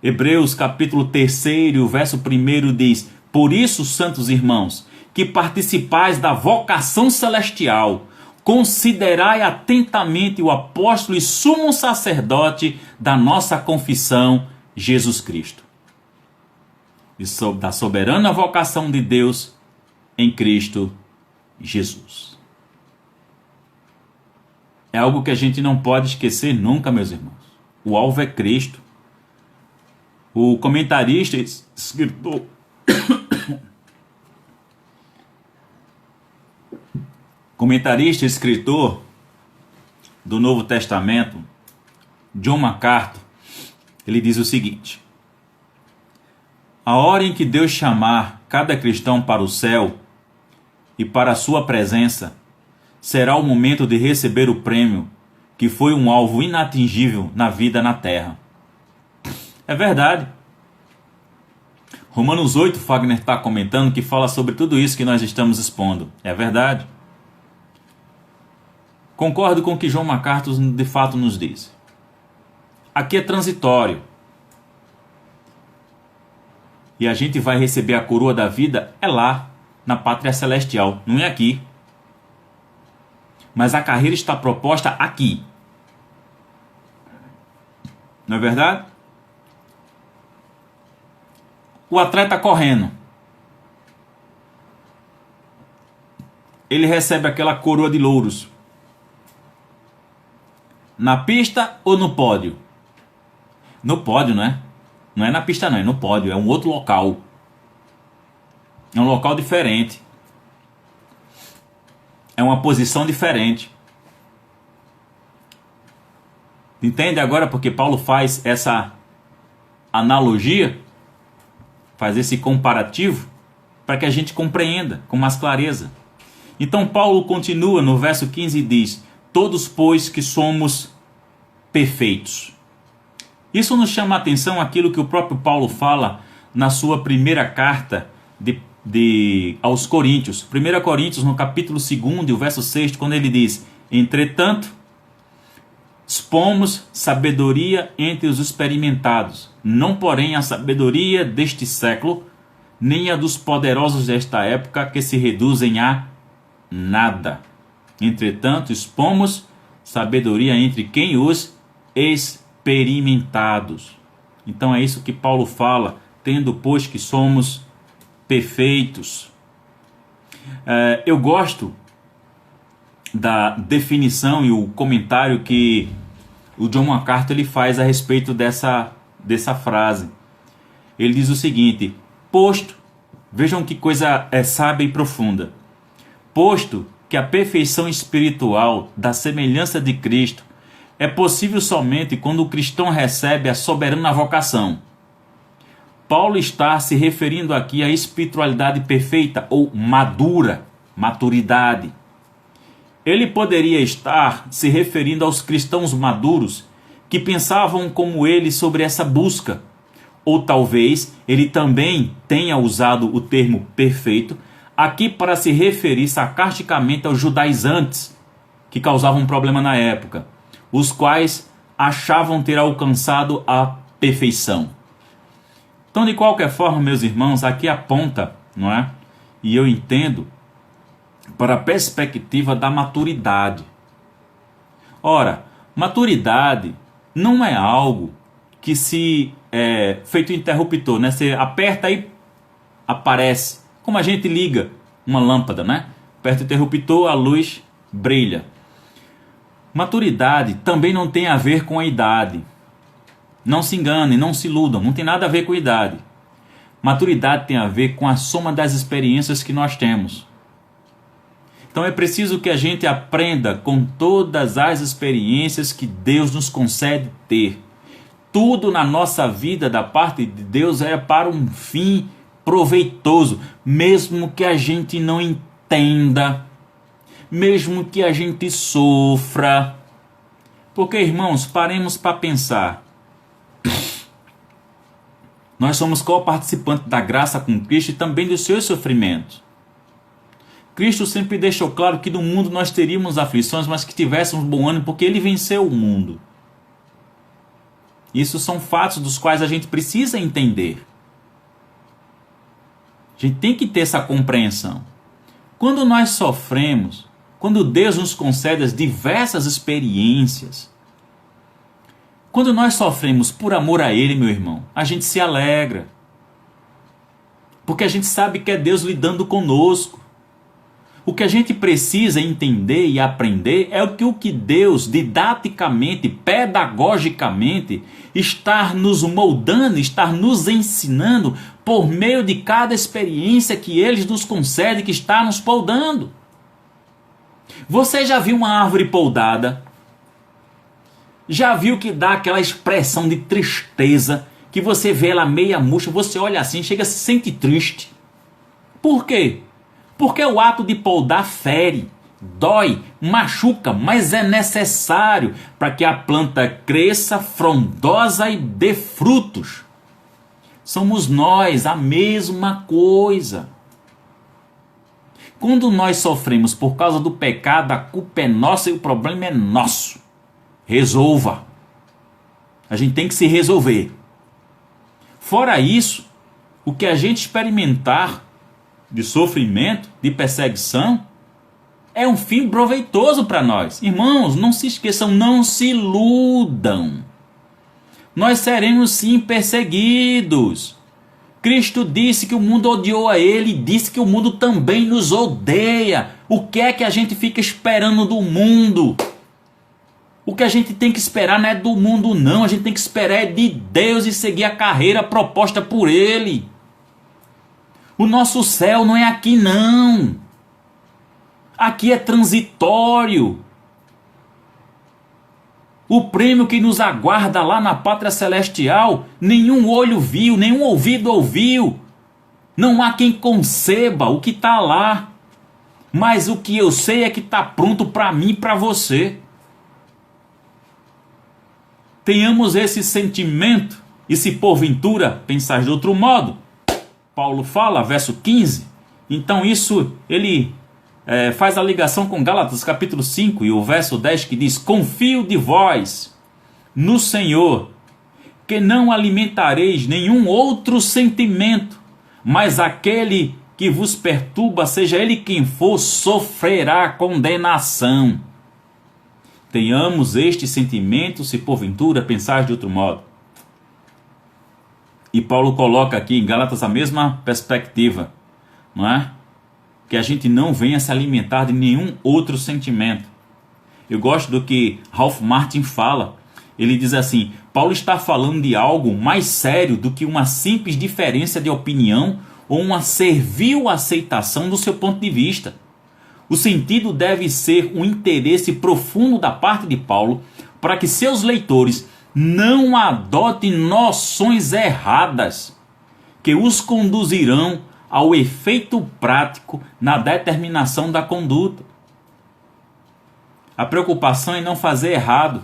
Hebreus capítulo 3, verso 1 diz, por isso, santos irmãos, que participais da vocação celestial, considerai atentamente o apóstolo e sumo sacerdote da nossa confissão, Jesus Cristo. E da soberana vocação de Deus em Cristo Jesus. É algo que a gente não pode esquecer nunca, meus irmãos. O alvo é Cristo. O comentarista, escritor, escritor do Novo Testamento, John MacArthur, ele diz o seguinte: a hora em que Deus chamar cada cristão para o céu e para a sua presença, será o momento de receber o prêmio que foi um alvo inatingível na vida na terra. É verdade. Romanos 8, Fagner está comentando, que fala sobre tudo isso que nós estamos expondo. É verdade. Concordo com o que John MacArthur de fato nos diz. Aqui é transitório. E a gente vai receber a coroa da vida é lá, na pátria celestial, não é aqui. Mas a carreira está proposta aqui. Não é verdade? O atleta correndo. Ele recebe aquela coroa de louros. Na pista ou no pódio? No pódio, não é? Não é na pista não, é no pódio. É um outro local. É um local diferente. É uma posição diferente. Entende agora porque Paulo faz essa analogia? Faz esse comparativo? Para que a gente compreenda com mais clareza. Então Paulo continua no verso 15 e diz: todos, pois, que somos perfeitos. Isso nos chama a atenção aquilo que o próprio Paulo fala na sua primeira carta aos Coríntios. 1 Coríntios, no capítulo 2 e o verso 6, quando ele diz: entretanto, expomos sabedoria entre os experimentados, não porém a sabedoria deste século, nem a dos poderosos desta época, que se reduzem a nada. Entretanto, expomos sabedoria entre quem? Os experimentados. Então é isso que Paulo fala, tendo pois que somos perfeitos. Eu gosto da definição e o comentário que o John MacArthur ele faz a respeito dessa frase. Ele diz o seguinte: posto, vejam que coisa sábia e profunda, posto que a perfeição espiritual da semelhança de Cristo é possível somente quando o cristão recebe a soberana vocação. Paulo está se referindo aqui à espiritualidade perfeita ou madura, maturidade. Ele poderia estar se referindo aos cristãos maduros que pensavam como ele sobre essa busca. Ou talvez ele também tenha usado o termo perfeito aqui para se referir sarcasticamente aos judaizantes que causavam um problema na época, os quais achavam ter alcançado a perfeição. Então, de qualquer forma, meus irmãos, aqui aponta, não é? E eu entendo, para a perspectiva da maturidade. Ora, maturidade não é algo que se feito interruptor, né? Você aperta e aparece, como a gente liga uma lâmpada, né? Aperta o interruptor, a luz brilha. Maturidade também não tem a ver com a idade. Não se enganem, não se iludam, não tem nada a ver com a idade. Maturidade tem a ver com a soma das experiências que nós temos. Então é preciso que a gente aprenda com todas as experiências que Deus nos concede ter. Tudo na nossa vida da parte de Deus é para um fim proveitoso, mesmo que a gente não entenda, mesmo que a gente sofra. Porque, irmãos, paremos para pensar. Nós somos co-participantes da graça com Cristo e também dos seus sofrimentos. Cristo sempre deixou claro que no mundo nós teríamos aflições, mas que tivéssemos bom ânimo, porque Ele venceu o mundo. Isso são fatos dos quais a gente precisa entender. A gente tem que ter essa compreensão. Quando nós sofremos, quando Deus nos concede as diversas experiências, quando nós sofremos por amor a Ele, meu irmão, a gente se alegra. Porque a gente sabe que é Deus lidando conosco. O que a gente precisa entender e aprender é o que Deus, didaticamente, pedagogicamente, está nos moldando, está nos ensinando por meio de cada experiência que Ele nos concede, que está nos poldando. Você já viu uma árvore poldada? Já viu que dá aquela expressão de tristeza, que você vê ela meia murcha, você olha assim, chega a se sentir triste. Por quê? Porque o ato de poldar fere, dói, machuca, mas é necessário para que a planta cresça frondosa e dê frutos. Somos nós a mesma coisa. Quando nós sofremos por causa do pecado, a culpa é nossa e o problema é nosso. Resolva. A gente tem que se resolver. Fora isso, o que a gente experimentar de sofrimento, de perseguição, é um fim proveitoso para nós. Irmãos, não se esqueçam, não se iludam. Nós seremos sim perseguidos. Cristo disse que o mundo odiou a Ele, disse que o mundo também nos odeia. O que é que a gente fica esperando do mundo? O que a gente tem que esperar não é do mundo não, a gente tem que esperar é de Deus e seguir a carreira proposta por Ele. O nosso céu não é aqui não. Aqui é transitório. O prêmio que nos aguarda lá na pátria celestial, nenhum olho viu, nenhum ouvido ouviu. Não há quem conceba o que está lá. Mas o que eu sei é que está pronto para mim e para você. Tenhamos esse sentimento, e se porventura pensar de outro modo, Paulo fala, verso 15, então isso ele faz a ligação com Gálatas capítulo 5 e o verso 10 que diz: confio de vós no Senhor, que não alimentareis nenhum outro sentimento, Mas aquele que vos perturba, seja ele quem for, sofrerá condenação. Tenhamos este sentimento, se porventura pensar de outro modo. E Paulo coloca aqui em Gálatas a mesma perspectiva, não é? Que a gente não venha se alimentar de nenhum outro sentimento. Eu gosto do que Ralph Martin fala. Ele diz assim: Paulo está falando de algo mais sério do que uma simples diferença de opinião ou uma servil aceitação do seu ponto de vista. O sentido deve ser um interesse profundo da parte de Paulo para que seus leitores não adotem noções erradas que os conduzirão ao efeito prático na determinação da conduta. A preocupação é não fazer errado.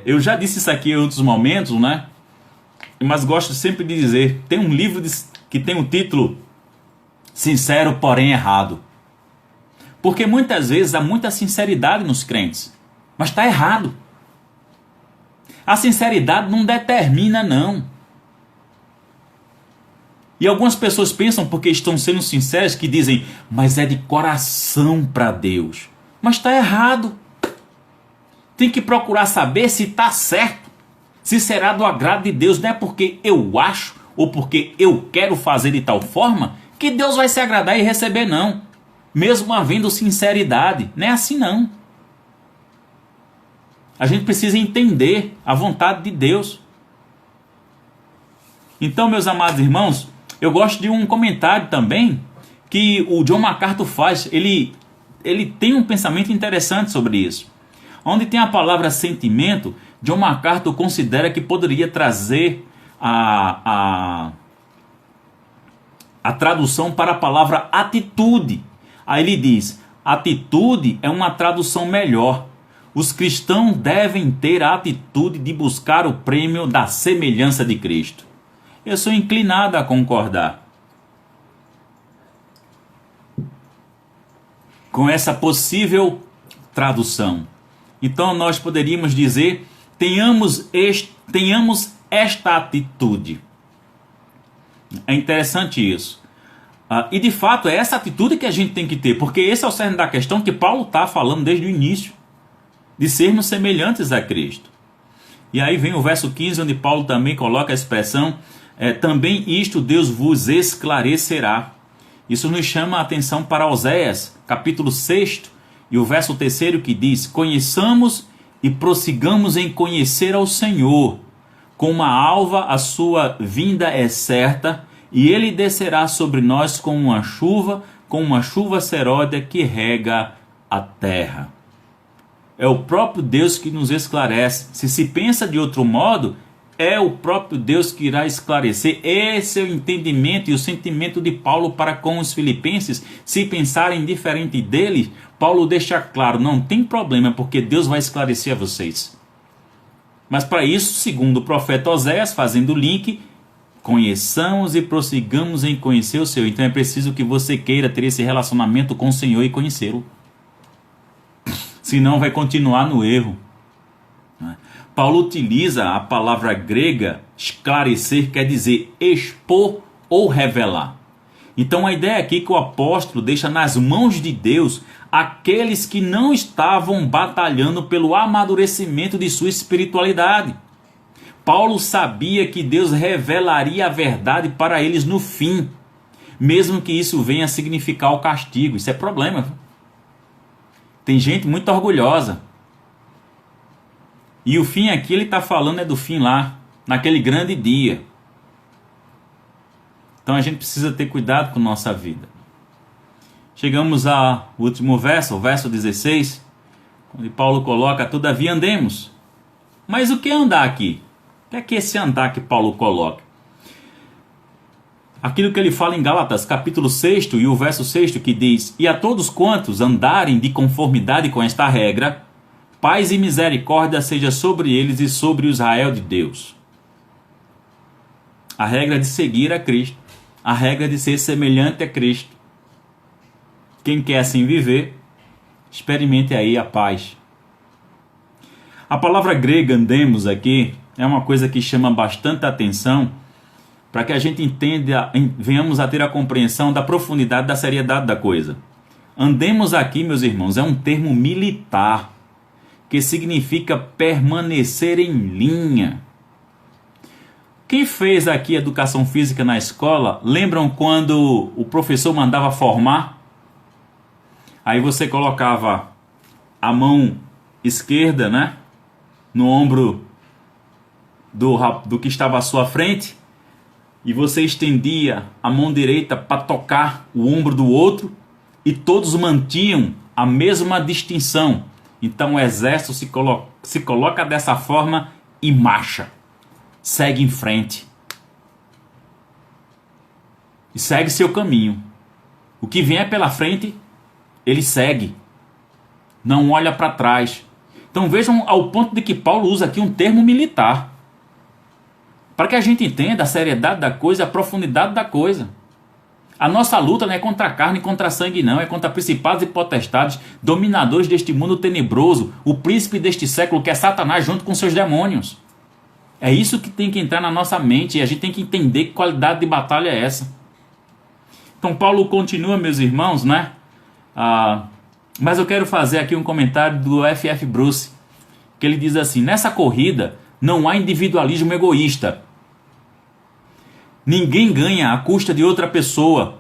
Eu já disse isso aqui em outros momentos, né? Mas gosto sempre de dizer, tem um livro que tem o título Sincero, porém errado. Porque muitas vezes há muita sinceridade nos crentes, mas está errado. A sinceridade não determina, não. E algumas pessoas pensam, porque estão sendo sinceras, que dizem, mas é de coração para Deus. Mas está errado. Tem que procurar saber se está certo, se será do agrado de Deus. Não é porque eu acho ou porque eu quero fazer de tal forma que Deus vai se agradar e receber, não. Mesmo havendo sinceridade, não é assim não. A gente precisa entender a vontade de Deus. Então, meus amados irmãos, eu gosto de um comentário também que o John MacArthur faz. Ele tem um pensamento interessante sobre isso. Onde tem a palavra sentimento, John MacArthur considera que poderia trazer a tradução para a palavra atitude. Aí ele diz, atitude é uma tradução melhor. Os cristãos devem ter a atitude de buscar o prêmio da semelhança de Cristo. Eu sou inclinado a concordar com essa possível tradução. Então nós poderíamos dizer, tenhamos esta atitude. É interessante isso. E de fato é essa atitude que a gente tem que ter, porque esse é o cerne da questão que Paulo está falando desde o início, de sermos semelhantes a Cristo. E aí vem o verso 15, onde Paulo também coloca a expressão, também isto Deus vos esclarecerá. Isso nos chama a atenção para Oséias, capítulo 6, e o verso 3 que diz, conheçamos e prossigamos em conhecer ao Senhor. Como a alva a sua vinda é certa, e ele descerá sobre nós com uma chuva seródia que rega a terra. É o próprio Deus que nos esclarece. Se pensa de outro modo, é o próprio Deus que irá esclarecer. Esse é o entendimento e o sentimento de Paulo para com os filipenses. Se pensarem diferente dele, Paulo deixa claro, não tem problema, porque Deus vai esclarecer a vocês. Mas para isso, segundo o profeta Oséias, fazendo o link, conheçamos e prossigamos em conhecer o Senhor. Então é preciso que você queira ter esse relacionamento com o Senhor e conhecê-lo. Senão vai continuar no erro. Paulo utiliza a palavra grega esclarecer, quer dizer expor ou revelar. Então a ideia aqui é que o apóstolo deixa nas mãos de Deus aqueles que não estavam batalhando pelo amadurecimento de sua espiritualidade. Paulo sabia que Deus revelaria a verdade para eles no fim, mesmo que isso venha a significar o castigo. Isso é problema. Tem gente muito orgulhosa. E o fim aqui ele está falando é do fim lá, naquele grande dia. Então a gente precisa ter cuidado com nossa vida. Chegamos ao último verso, o verso 16, onde Paulo coloca, todavia andemos. Mas o que é andar aqui? O que é que esse andar que Paulo coloca? Aquilo que ele fala em Gálatas, capítulo 6 e o verso 6, que diz, e a todos quantos andarem de conformidade com esta regra, paz e misericórdia seja sobre eles e sobre o Israel de Deus. A regra de seguir a Cristo, a regra de ser semelhante a Cristo. Quem quer assim viver, experimente aí a paz. A palavra grega andemos aqui é uma coisa que chama bastante atenção para que a gente entenda, venhamos a ter a compreensão da profundidade, da seriedade da coisa. Andemos aqui, meus irmãos, é um termo militar, que significa permanecer em linha. Quem fez aqui educação física na escola, lembram quando o professor mandava formar? Aí você colocava a mão esquerda, né, no ombro do que estava à sua frente, e você estendia a mão direita para tocar o ombro do outro, e todos mantinham a mesma distinção. Então o exército se coloca dessa forma e marcha. Segue em frente. E segue seu caminho. O que vier pela frente, ele segue. Não olha para trás. Então vejam ao ponto de que Paulo usa aqui um termo militar. Para que a gente entenda a seriedade da coisa, a profundidade da coisa. A nossa luta não é contra a carne e contra a sangue, não. É contra principados e potestades, dominadores deste mundo tenebroso, o príncipe deste século, que é Satanás, junto com seus demônios. É isso que tem que entrar na nossa mente, e a gente tem que entender que qualidade de batalha é essa. Então Paulo continua, meus irmãos, né? Mas eu quero fazer aqui um comentário do F.F. Bruce, que ele diz assim: nessa corrida não há individualismo egoísta. Ninguém ganha à custa de outra pessoa,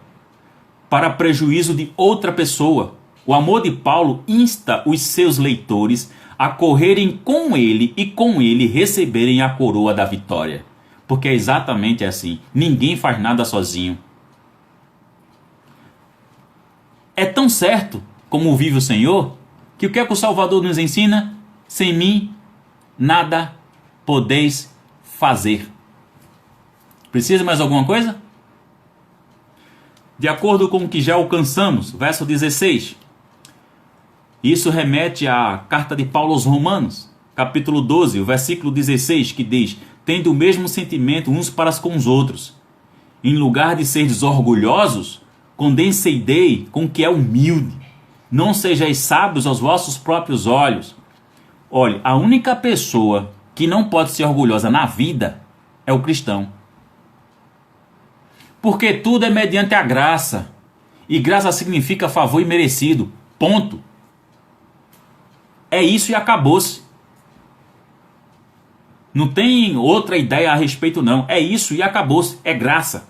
para prejuízo de outra pessoa. O amor de Paulo insta os seus leitores a correrem com ele e com ele receberem a coroa da vitória. Porque é exatamente assim. Ninguém faz nada sozinho. É tão certo como vive o Senhor, que o que é que o Salvador nos ensina? Sem mim, nada podeis fazer. Precisa mais alguma coisa? De acordo com o que já alcançamos, verso 16. Isso remete à carta de Paulo aos Romanos, capítulo 12, o versículo 16, que diz: tendo o mesmo sentimento uns para com os outros. Em lugar de seres orgulhosos, condescendei com o que é humilde. Não sejais sábios aos vossos próprios olhos. Olhe, a única pessoa que não pode ser orgulhosa na vida é o cristão. Porque tudo é mediante a graça. E graça significa favor imerecido. Ponto. É isso e acabou-se. Não tem outra ideia a respeito não. É isso e acabou-se. É graça.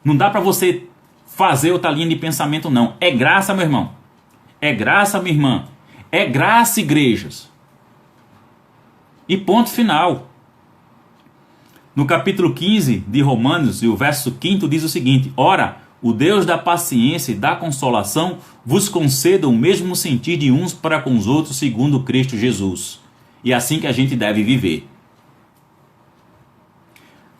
Não dá para você fazer outra linha de pensamento não. É graça, meu irmão. É graça, minha irmã. É graça, igrejas. E ponto final. No capítulo 15 de Romanos, e o verso 5 diz o seguinte: ora, o Deus da paciência e da consolação vos conceda o mesmo sentir de uns para com os outros segundo Cristo Jesus. E é assim que a gente deve viver.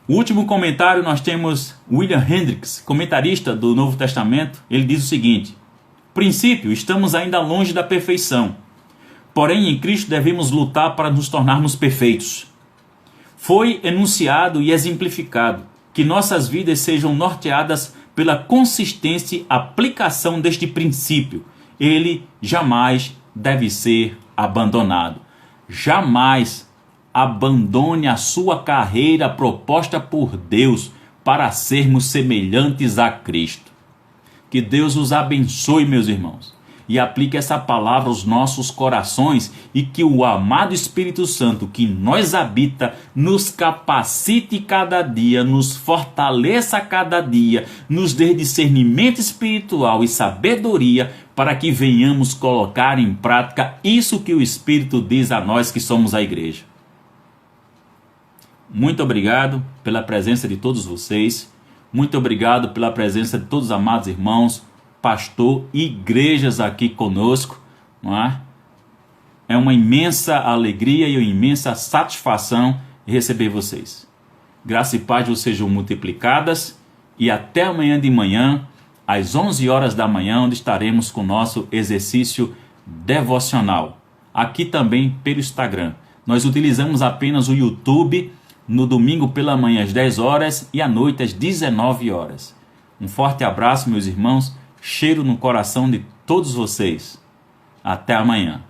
O último comentário nós temos William Hendricks, comentarista do Novo Testamento. Ele diz o seguinte: princípio, estamos ainda longe da perfeição. Porém, em Cristo devemos lutar para nos tornarmos perfeitos. Foi enunciado e exemplificado que nossas vidas sejam norteadas pela consistente aplicação deste princípio. Ele jamais deve ser abandonado. Jamais abandone a sua carreira proposta por Deus para sermos semelhantes a Cristo. Que Deus os abençoe, meus irmãos, e aplique essa palavra aos nossos corações, e que o amado Espírito Santo que nós habita nos capacite cada dia, nos fortaleça cada dia, nos dê discernimento espiritual e sabedoria para que venhamos colocar em prática isso que o Espírito diz a nós que somos a igreja. Muito obrigado pela presença de todos vocês, muito obrigado pela presença de todos os amados irmãos, pastor e igrejas aqui conosco, não é? É uma imensa alegria e uma imensa satisfação receber vocês. Graça e paz vos sejam multiplicadas, e até amanhã de manhã, às 11 horas da manhã, onde estaremos com o nosso exercício devocional. Aqui também pelo Instagram. Nós utilizamos apenas o YouTube no domingo pela manhã às 10 horas e à noite às 19 horas. Um forte abraço, meus irmãos. Cheiro no coração de todos vocês. Até amanhã.